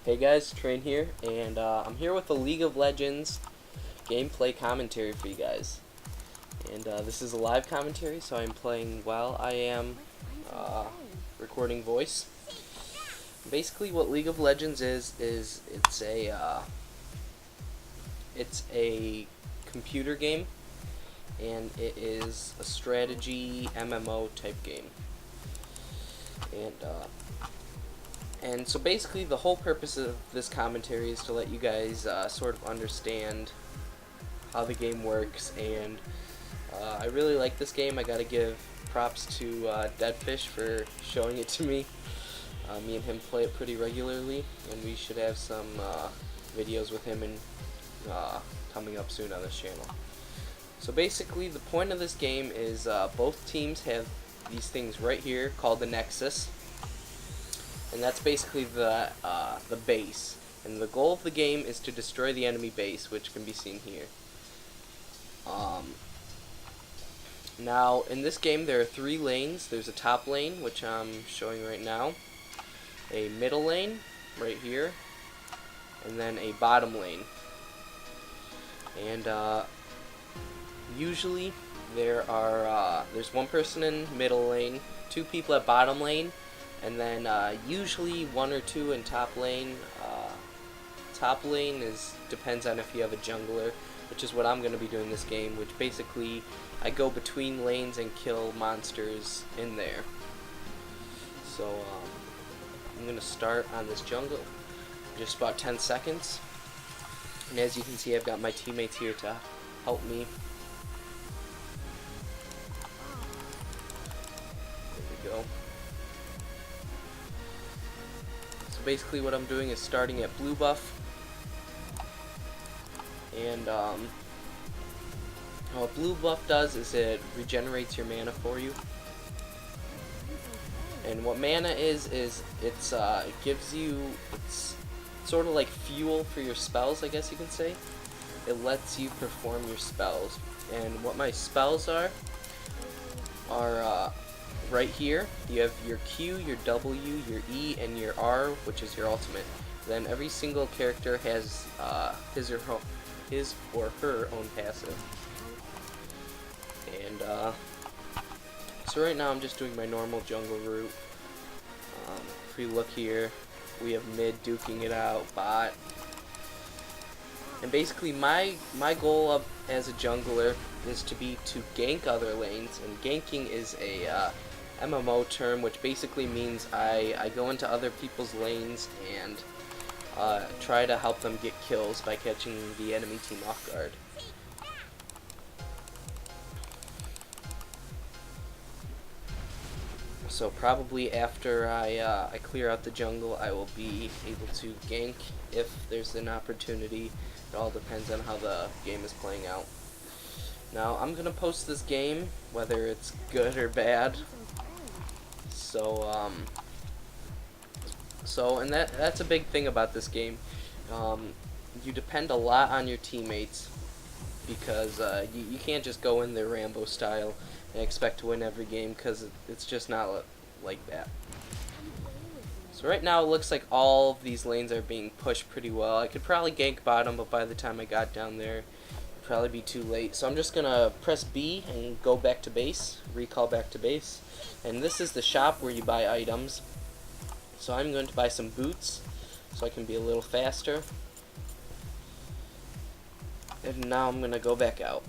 Hey guys, Train here, and I'm here with a League of Legends gameplay commentary for you guys. And this is a live commentary, so I'm playing while I am recording voice. Basically, what League of Legends is it's a computer game, and it is a strategy MMO type game. And so basically the whole purpose of this commentary is to let you guys sort of understand how the game works, and I really like this game. I gotta give props to Deadfish for showing it to me. Me and him play it pretty regularly, and we should have some videos with him coming up soon on this channel. So basically the point of this game is both teams have these things right here called the Nexus. And that's basically the base. And the goal of the game is to destroy the enemy base, which can be seen here. Now, in this game, there are 3 lanes. There's a top lane, which I'm showing right now, a middle lane, right here, and then a bottom lane. And usually, there's one person in middle lane, 2 people at bottom lane, and then usually 1 or 2 in top lane. Top lane depends on if you have a jungler, which is what I'm going to be doing this game, which basically I go between lanes and kill monsters in there. So I'm going to start on this jungle in just about 10 seconds. And as you can see, I've got my teammates here to help me. There we go. Basically what I'm doing is starting at blue buff, and what blue buff does is it regenerates your mana for you. And what mana is it gives you, it's sort of like fuel for your spells, I guess you can say. It lets you perform your spells, and what my spells are right here. You have your Q, your W, your E, and your R, which is your ultimate. Then every single character has his or her own passive. And so right now I'm just doing my normal jungle route. If we look here, we have mid duking it out, bot. And basically my goal as a jungler is to gank other lanes, and ganking is a MMO term, which basically means I go into other people's lanes and try to help them get kills by catching the enemy team off guard. So probably after I clear out the jungle, I will be able to gank if there's an opportunity. It all depends on how the game is playing out. Now I'm gonna post this game, whether it's good or bad. And that's a big thing about this game. You depend a lot on your teammates, because you can't just go in there Rambo style and expect to win every game, because it's just not like that. So right now it looks like all of these lanes are being pushed pretty well. I could probably gank bottom, but by the time I got down there, it'd probably be too late. So I'm just gonna press B and go back to base, recall back to base. And this is the shop where you buy items. So I'm going to buy some boots so I can be a little faster. And now I'm gonna go back out.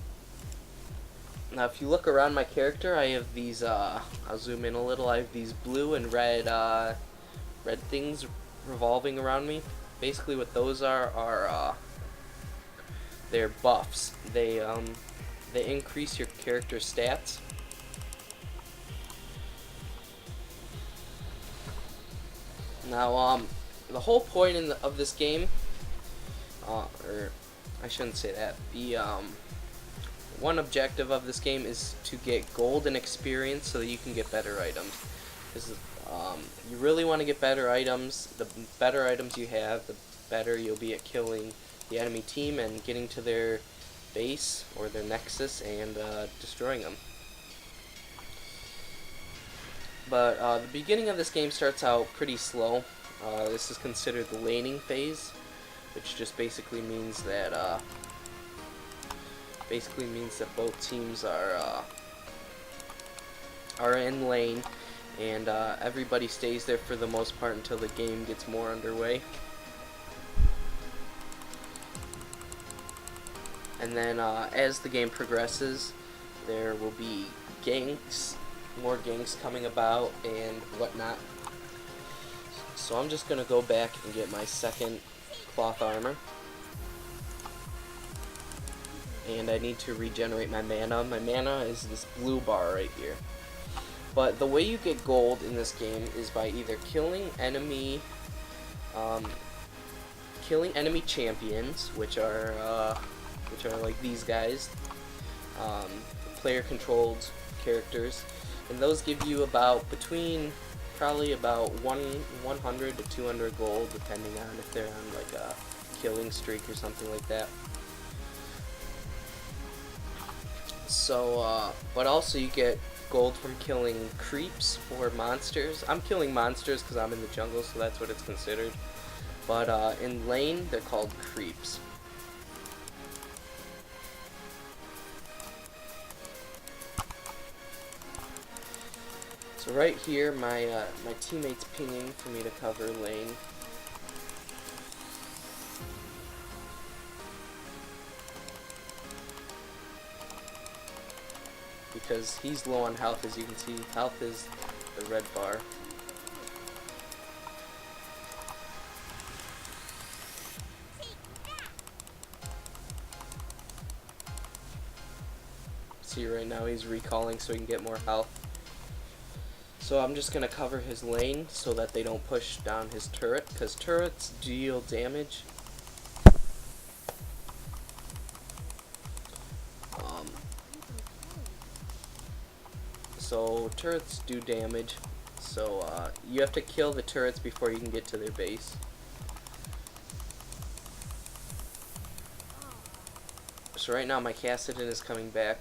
Now if you look around my character, I have these I'll zoom in a little. I have these blue and red things revolving around me. Basically what those are they're buffs. They increase your character stats. Now the whole point of this game, or I shouldn't say that, the one objective of this game is to get gold and experience so that you can get better items. You really want to get better items. The better items you have, the better you'll be at killing the enemy team and getting to their base or their nexus and destroying them. But the beginning of this game starts out pretty slow. This is considered the laning phase, which just basically means that both teams are in lane, and everybody stays there for the most part until the game gets more underway. And then as the game progresses, there will be ganks, more ganks coming about and whatnot. So I'm just going to go back and get my second cloth armor. And I need to regenerate my mana. My mana is this blue bar right here. But the way you get gold in this game is by either killing enemy champions, which are like these guys, player-controlled characters, and those give you probably about 100 to 200 gold, depending on if they're on like a killing streak or something like that. So, but also you get gold from killing creeps or monsters. I'm killing monsters because I'm in the jungle, so that's what it's considered. But in lane, they're called creeps. So right here, my teammate's pinging for me to cover lane. Because he's low on health, as you can see. Health is the red bar. See right now he's recalling so he can get more health. So I'm just going to cover his lane so that they don't push down his turret, because turrets deal damage. So turrets do damage, so you have to kill the turrets before you can get to their base. So right now my Cassidon is coming back.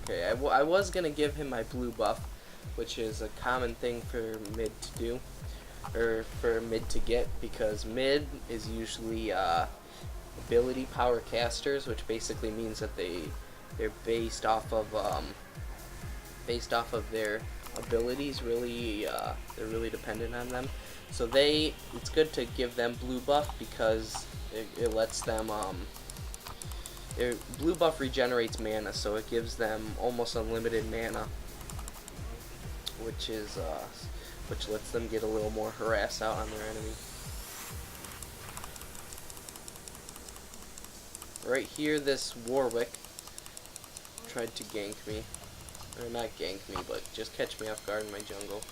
Okay, I was going to give him my blue buff, which is a common thing for mid to do, or for mid to get, because mid is usually ability power casters, which basically means that they're based off of their abilities. Really, they're really dependent on them. So it's good to give them blue buff because it lets them blue buff regenerates mana, so it gives them almost unlimited mana, which lets them get a little more harass out on their enemy. Right here, this Warwick tried to gank me, or not gank me, but just catch me off guard in my jungle.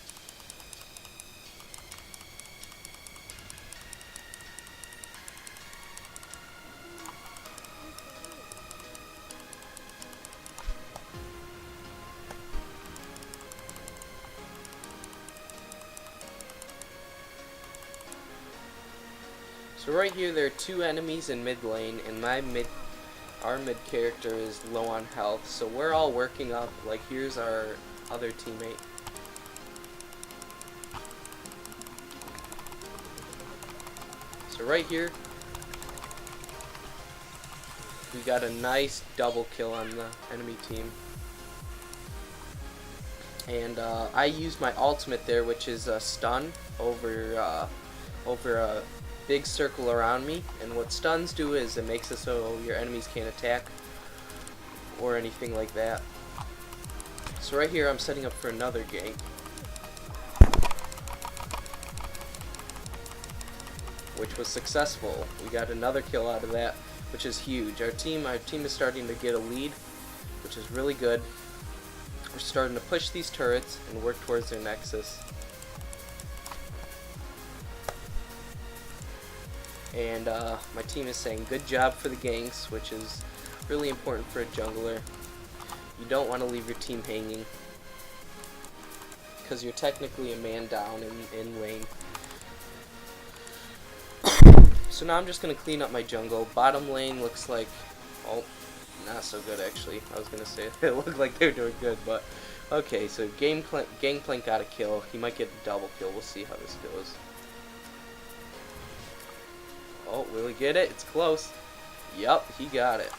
So right here, there are two enemies in mid lane, and our mid character is low on health, so we're all working up. Like, here's our other teammate. So right here, we got a nice double kill on the enemy team. And I used my ultimate there, which is a stun over a big circle around me, and what stuns do is it makes it so your enemies can't attack or anything like that. So right here I'm setting up for another gank, which was successful. We got another kill out of that, which is huge. Our team is starting to get a lead, which is really good. We're starting to push these turrets and work towards their nexus. And my team is saying good job for the ganks, which is really important for a jungler. You don't want to leave your team hanging, because you're technically a man down in lane. So now I'm just going to clean up my jungle. Bottom lane looks like, oh, not so good actually. I was going to say it looked like they were doing good, but okay, so Gangplank got a kill. He might get a double kill. We'll see how this goes. Oh, will he get it? It's close. Yup, he got it.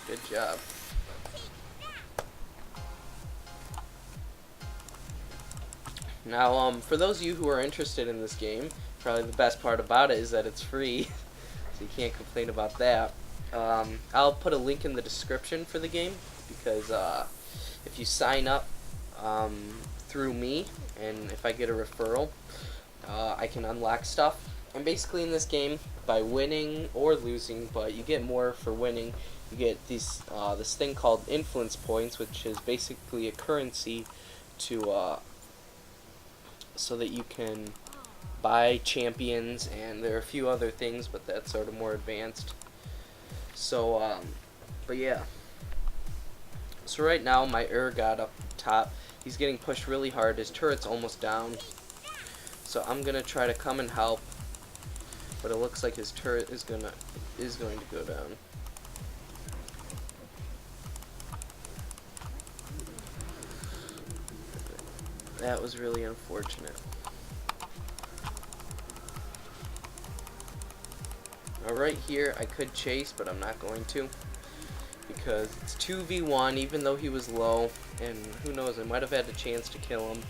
Good job. Now, for those of you who are interested in this game, probably the best part about it is that it's free, so you can't complain about that. I'll put a link in the description for the game, because if you sign up through me, and if I get a referral, I can unlock stuff. And basically in this game, by winning or losing, but you get more for winning, you get these this thing called influence points, which is basically a currency to so that you can buy champions, and there are a few other things, but that's sort of more advanced. So, but yeah. So right now, my got up top. He's getting pushed really hard. His turret's almost down. So I'm gonna try to come and help, but it looks like his turret is going to go down. That was really unfortunate. Now right here, I could chase, but I'm not going to, because it's 2v1, even though he was low, and who knows, I might have had a chance to kill him,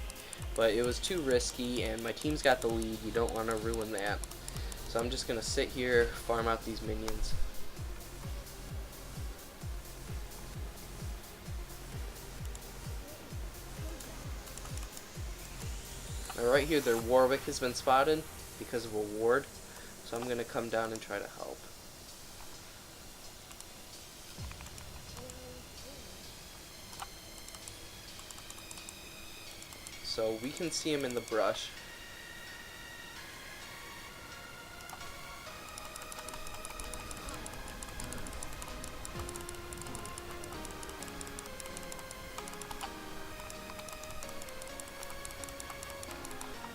but it was too risky, and my team's got the lead. You don't want to ruin that. So I'm just going to sit here, farm out these minions. Right here, their Warwick has been spotted because of a ward, so I'm going to come down and try to help. So we can see him in the brush.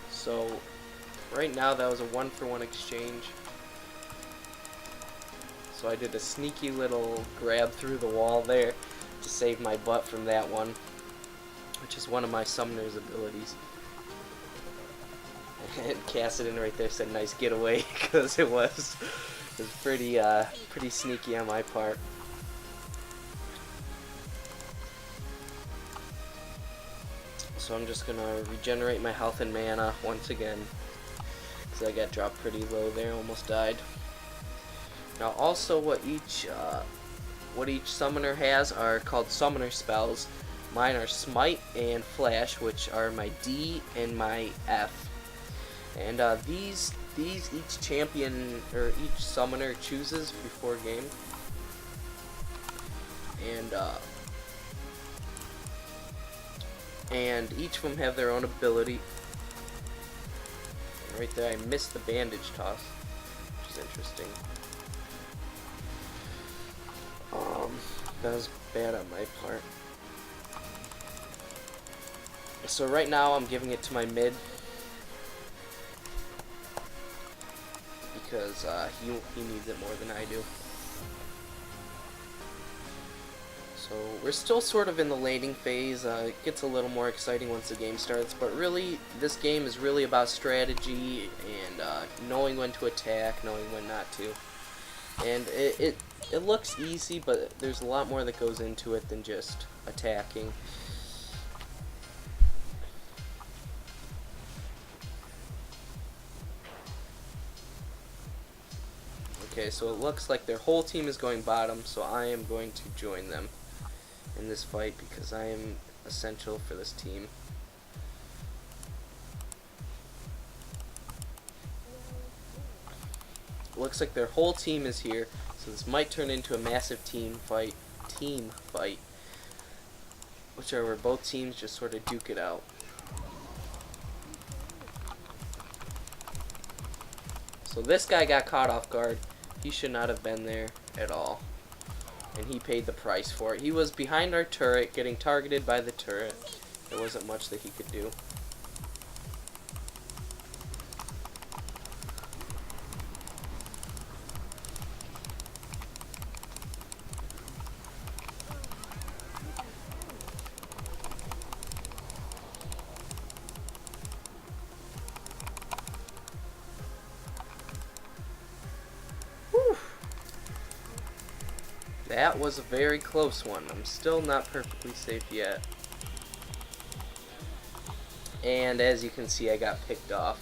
So right now that was a 1-for-1 exchange. So I did a sneaky little grab through the wall there to save my butt from that one, which is one of my summoner's abilities. And Cassidon right there said nice getaway, because it was pretty sneaky on my part. So I'm just gonna regenerate my health and mana once again, because I got dropped pretty low there, almost died. Now also what each summoner has are called summoner spells. Mine are Smite and Flash, which are my D and my F. And these each champion or each summoner chooses before game. And each of them have their own ability. And right there, I missed the bandage toss, which is interesting. That was bad on my part. So right now, I'm giving it to my mid, because he needs it more than I do. So we're still sort of in the laning phase. It gets a little more exciting once the game starts, but really this game is really about strategy and knowing when to attack, knowing when not to. And it looks easy, but there's a lot more that goes into it than just attacking. Okay, so it looks like their whole team is going bottom, so I am going to join them in this fight because I am essential for this team. Looks like their whole team is here, so this might turn into a massive team fight, which are where both teams just sort of duke it out. So this guy got caught off guard. He should not have been there at all. and he paid the price for it. He was behind our turret, getting targeted by the turret. There wasn't much that he could do. That was a very close one. I'm still not perfectly safe yet. And as you can see, I got picked off.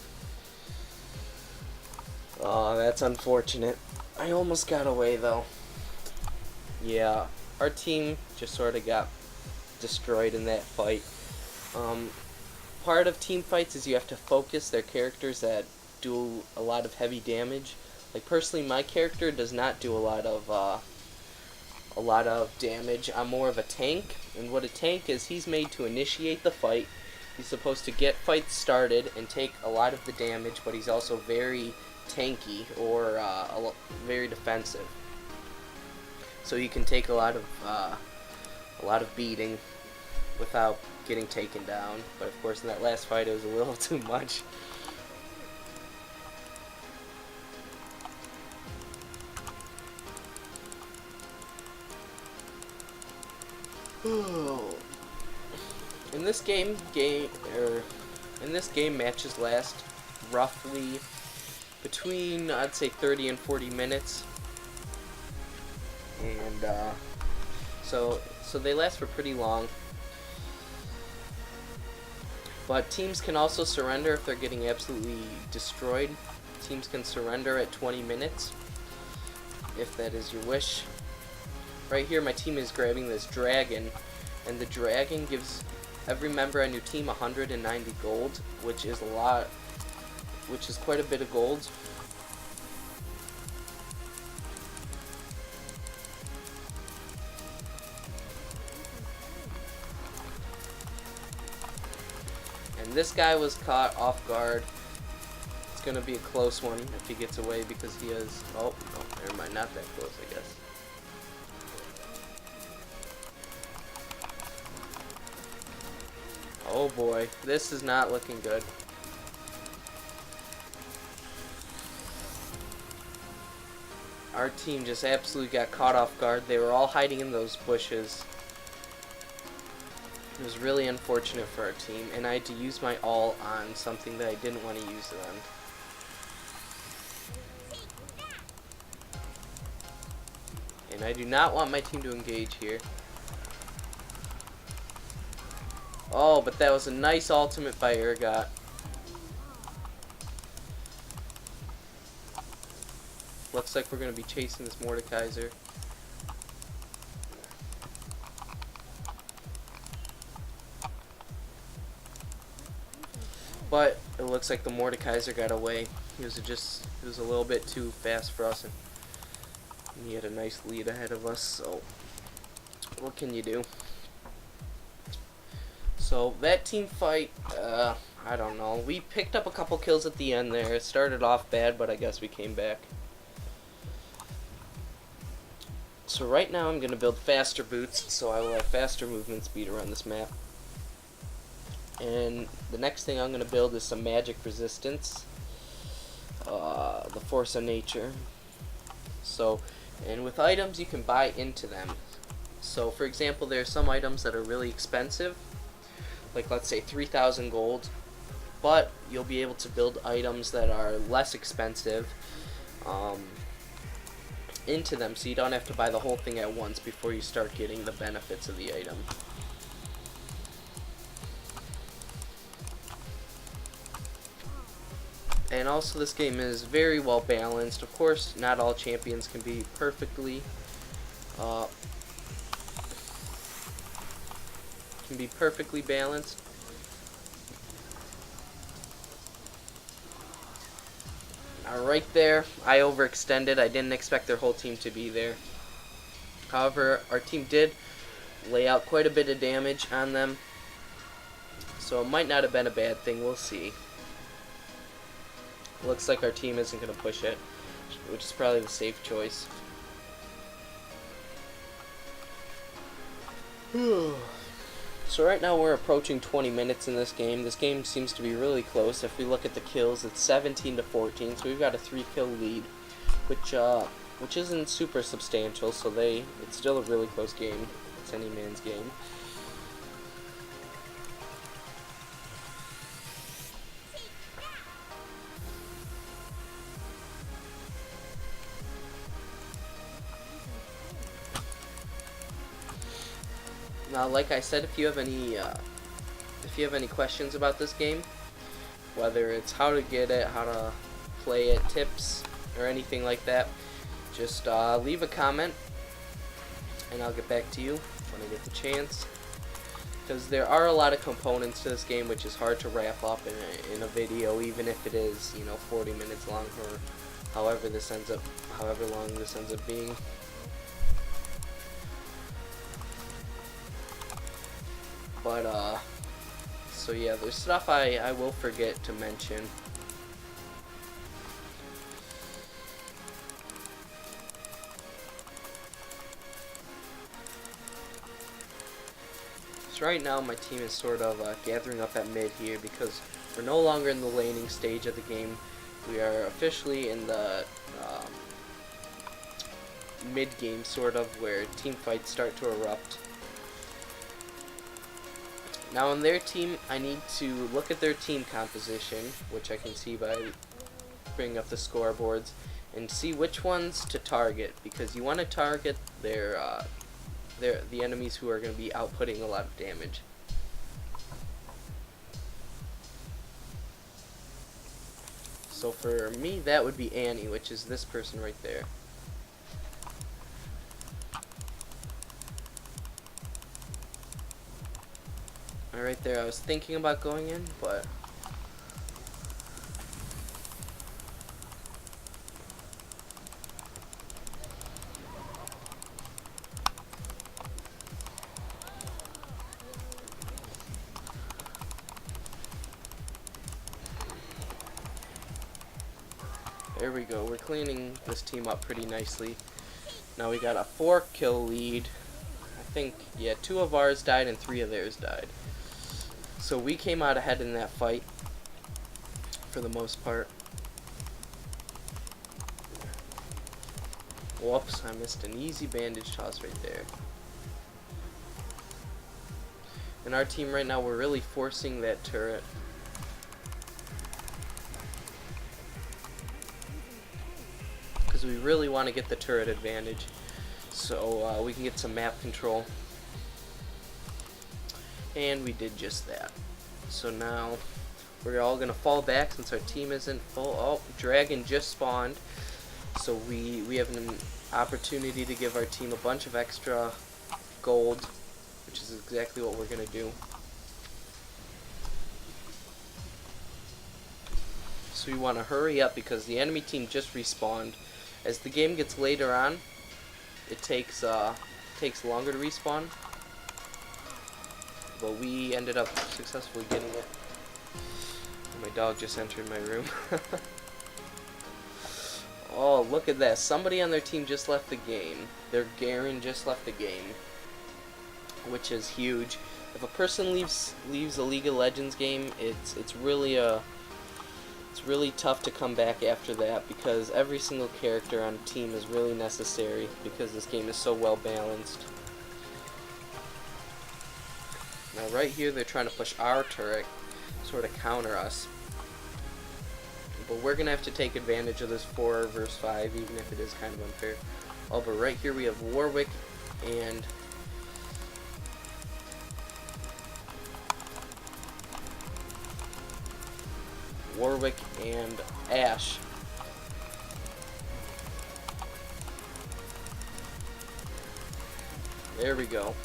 Oh, that's unfortunate. I almost got away though. Yeah, our team just sort of got destroyed in that fight. Part of team fights is you have to focus their characters that do a lot of heavy damage. Like personally, my character does not do a lot of damage. I'm more of a tank, and what a tank is, he's made to initiate the fight. He's supposed to get fights started and take a lot of the damage, but he's also very tanky or very defensive. So he can take a lot of beating without getting taken down. But of course, in that last fight, it was a little too much. In this game, matches last roughly between, I'd say, 30 and 40 minutes, and so they last for pretty long. But teams can also surrender if they're getting absolutely destroyed. Teams can surrender at 20 minutes, if that is your wish. Right here, my team is grabbing this dragon, and the dragon gives every member on your team 190 gold, which is a lot, which is quite a bit of gold. And this guy was caught off guard. It's gonna be a close one if he gets away, because he has, oh, no, never mind, not that close, I guess. Oh boy, this is not looking good. Our team just absolutely got caught off guard. They were all hiding in those bushes. It was really unfortunate for our team, and I had to use my ult on something that I didn't want to use it on. And I do not want my team to engage here. Oh, but that was a nice ultimate by Urgot. Looks like we're going to be chasing this Mordekaiser. But it looks like the Mordekaiser got away. He was a little bit too fast for us, and he had a nice lead ahead of us, so what can you do? So that team fight, I don't know. We picked up a couple kills at the end there. It started off bad, but I guess we came back. So right now I'm going to build faster boots, so I will have faster movement speed around this map. And the next thing I'm going to build is some magic resistance. The force of nature. So, and with items you can buy into them. So for example, there are some items that are really expensive, like let's say 3,000 gold, but you'll be able to build items that are less expensive into them, so you don't have to buy the whole thing at once before you start getting the benefits of the item. And also, this game is very well balanced. Of course, not all champions can be perfectly balanced. Right there, I overextended. I didn't expect their whole team to be there. However, our team did lay out quite a bit of damage on them, so it might not have been a bad thing. We'll see. Looks like our team isn't going to push it, which is probably the safe choice. So right now we're approaching 20 minutes in this game. This game seems to be really close. If we look at the kills, it's 17 to 14, so we've got a 3-kill lead, which isn't super substantial. So it's still a really close game. It's any man's game. Now, like I said, if you have any questions about this game, whether it's how to get it, how to play it, tips, or anything like that, just leave a comment, and I'll get back to you when I get the chance. Because there are a lot of components to this game, which is hard to wrap up in a video, even if it is 40 minutes long, or however long this ends up being. But, so yeah, there's stuff I will forget to mention. So right now my team is sort of gathering up at mid here because we're no longer in the laning stage of the game. We are officially in the mid game, sort of, where team fights start to erupt. Now on their team, I need to look at their team composition, which I can see by bringing up the scoreboards, and see which ones to target, because you want to target the enemies who are going to be outputting a lot of damage. So for me, that would be Annie, which is this person right there. Right there, I was thinking about going in, but there we go. We're cleaning this team up pretty nicely. Now we got a 4-kill lead. I think, yeah, 2 of ours died and 3 of theirs died. So we came out ahead in that fight, for the most part. Whoops, I missed an easy bandage toss right there. In our team right now, we're really forcing that turret. Because we really want to get the turret advantage, so we can get some map control. And we did just that. So now we're all gonna fall back since our team isn't full. Oh, dragon just spawned. So we have an opportunity to give our team a bunch of extra gold, which is exactly what we're gonna do. So we want to hurry up because the enemy team just respawned. As the game gets later on, it takes longer to respawn. But we ended up successfully getting it. My dog just entered my room. Oh, look at that. Somebody on their team just left the game. Their Garen just left the game, which is huge. If a person leaves a League of Legends game, it's really tough to come back after that, because every single character on a team is really necessary because this game is so well balanced. Now right here they're trying to push our turret, sort of counter us. But we're going to have to take advantage of this 4 versus 5, even if it is kind of unfair. Oh, but right here we have Warwick and Ashe. There we go.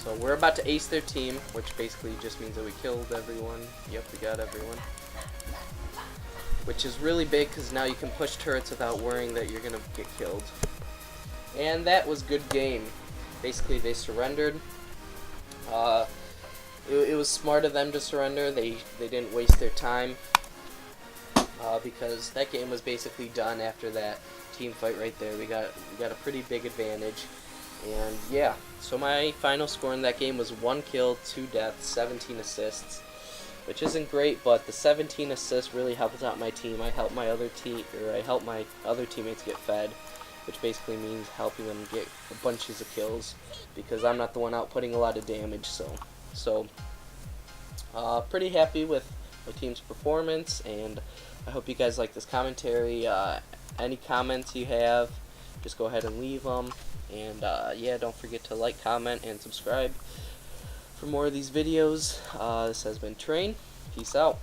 So we're about to ace their team, which basically just means that we killed everyone. Yep, we got everyone. Which is really big because now you can push turrets without worrying that you're going to get killed. And that was good game. Basically, they surrendered. It was smart of them to surrender. They didn't waste their time because that game was basically done after that team fight right there. We got a pretty big advantage. And yeah, so my final score in that game was 1 kill, 2 deaths, 17 assists, which isn't great, but the 17 assists really helped out my team. I helped my other teammates get fed, which basically means helping them get bunches of kills, because I'm not the one out putting a lot of damage. So pretty happy with my team's performance, and I hope you guys like this commentary. Any comments you have, just go ahead and leave them. And yeah, don't forget to like, comment, and subscribe for more of these videos. This has been Train. Peace out.